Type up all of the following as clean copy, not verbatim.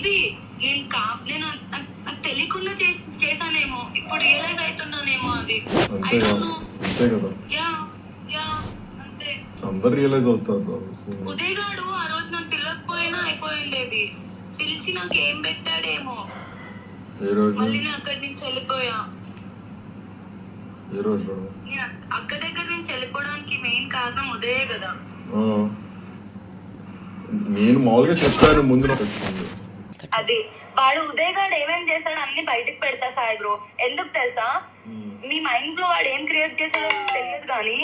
Maybe నేను నాకు తెలియకుండా చేశానేమో, ఇప్పుడు రియలైజ్ అవుతున్నానేమో. అది ఐ డోంట్ నో. అంతే కదా, యా యా అంతే. అందరు రియలైజ్ అవుతారు. ఉదయ్ గాడు ఆ రోజు నన్ను పిలవకపోయినా అయిపోయిండేది. పిలిచి నాకు ఏం పెట్టాడేమో. ఏ రోజు? మళ్ళీ నేను అక్కడి నుంచి వెళ్ళిపోయా. ఏ రోజు? నేను అక్క దగ్గర నుంచి వెళ్ళిపోవడానికి మెయిన్ కారణం ఉదయే కదా. నేను మామూలుగా చెప్పాను ముందు. అది వాడు ఉదయ్ గాడు ఏమేం చేశాడు అన్ని బయటకు పెడతా సాయి బ్రో. ఎందుకు తెలుసా, మీ మైండ్ లో వాడు ఏం క్రియేట్ చేశాడో తెలియదు కానీ,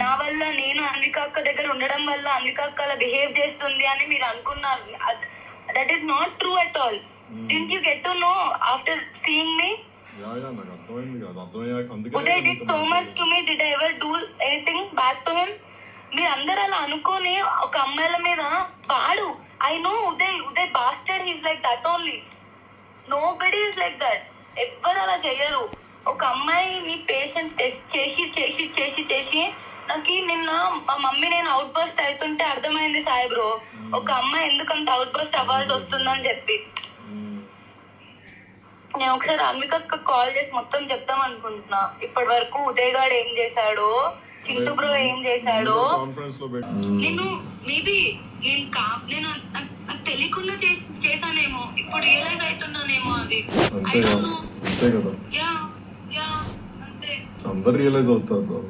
నా వల్ల నేను అన్విక అక్క దగ్గర ఉండడం వల్ల అన్విక అక్క అలా బిహేవ్ చేస్తుంది అని మీరు అనుకున్నారు. That is not true at all. Didn't you get to know after seeing me? నాకు అర్థమైంది కదా, అర్థమయ్యాక Uday did so much to me. Did I ever do anything back to him? మీరు అందరు అలా అనుకోని ఒక అమ్మాయిల మీద వాడు, I know Uday bastard, he's like that only. Nobody is like that. ఎవ్వరు అలా చెయ్యరు. ఒక అమ్మాయిని పేషెన్స్ టెస్ట్ చేసి చేసి చేసి చేసి నాకు నిన్న మా మమ్మీ నేను అవుట్ బస్ట్ అవుతుంటే అర్థమైంది సాయి బ్రో, ఒక అమ్మాయి ఎందుకంత అవుట్ బస్ట్ అవ్వాల్సి వస్తుందని చెప్పి. నేను ఒకసారి అన్విక కాల్ చేసి మొత్తం చెప్తాం అనుకుంటున్నా. ఇప్పటి వరకు ఉదయ్ గాడు ఏం చేశాడో, చింటూ బ్రో ఏం చేశాడో. నేను మేబీ నేను నాకు తెలియకుండా చేశానేమో, ఇప్పుడు రియలైజ్ అవుతున్నానేమో. అది I don't know. Yeah yeah అంతే. అందరు రియలైజ్ అవుతారు.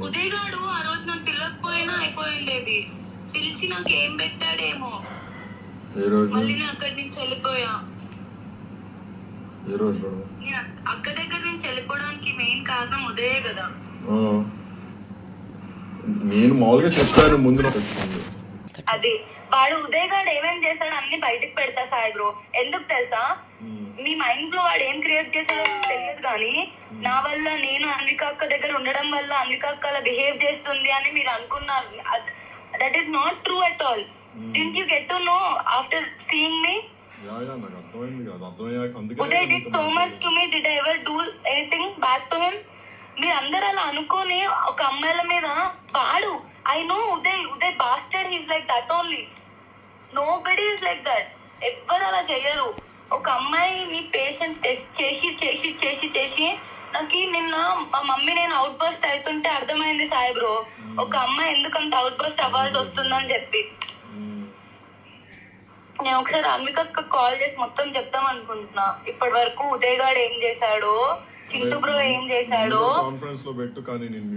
ఉదయ్ గాడు ఆ రోజు నన్ను పిలవకపోయినా అయిపోయిండేది. పిలిచి నాకు ఏం పెట్టాడేమో. మళ్ళీ నేను అక్కడి నుంచి వెళ్ళిపోయా. ఏ రోజు? నేను అక్క దగ్గర నుంచి వెళ్ళిపోవడానికి మెయిన్ కారణం ఉదయే కదా. నేను మామూలుగా చెప్పాను ముందు. అది వాడు ఉదయ్ గాడు ఏమేం చేశాడు అన్ని బయటకు పెడతా సాయి బ్రో. ఎందుకు తెలుసా, మీ మైండ్ లో వాడు ఏం క్రియేట్ చేశాడో తెలియదు కానీ, నా వల్ల నేను అన్విక అక్క దగ్గర ఉండడం వల్ల అన్విక అక్క అలా బిహేవ్ చేస్తుంది అని మీరు అనుకున్నారు. That is not true at all. Didn't you get to know after seeing me? నాకు అర్థమైంది కదా, అర్థమయ్యాక Uday did so much to me. Did I ever do anything back to him? మీరు అందరు అలా అనుకోని ఒక అమ్మాయిల మీద వాడు, I know Uday bastard, he's like that only. Nobody is like that. ఎవ్వరు అలా చెయ్యరు. ఒక అమ్మాయిని పేషెన్స్ టెస్ట్ చేసి చేసి చేసి చేసి నాకు నిన్న మా మమ్మీ నేను అవుట్ బస్ట్ అవుతుంటే అర్థమైంది సాయి బ్రో, ఒక అమ్మాయి ఎందుకంత అవుట్ బస్ట్ అవ్వాల్సి వస్తుందని చెప్పి. నేను ఒకసారి అన్విక కాల్ చేసి మొత్తం చెప్తాం అనుకుంటున్నా. ఇప్పటి వరకు ఉదయ్ గాడు ఏం చేశాడో, చింటూ బ్రో ఏం చేశాడో. కాన్ఫరెన్స్ లో పెట్టు కానీ నేను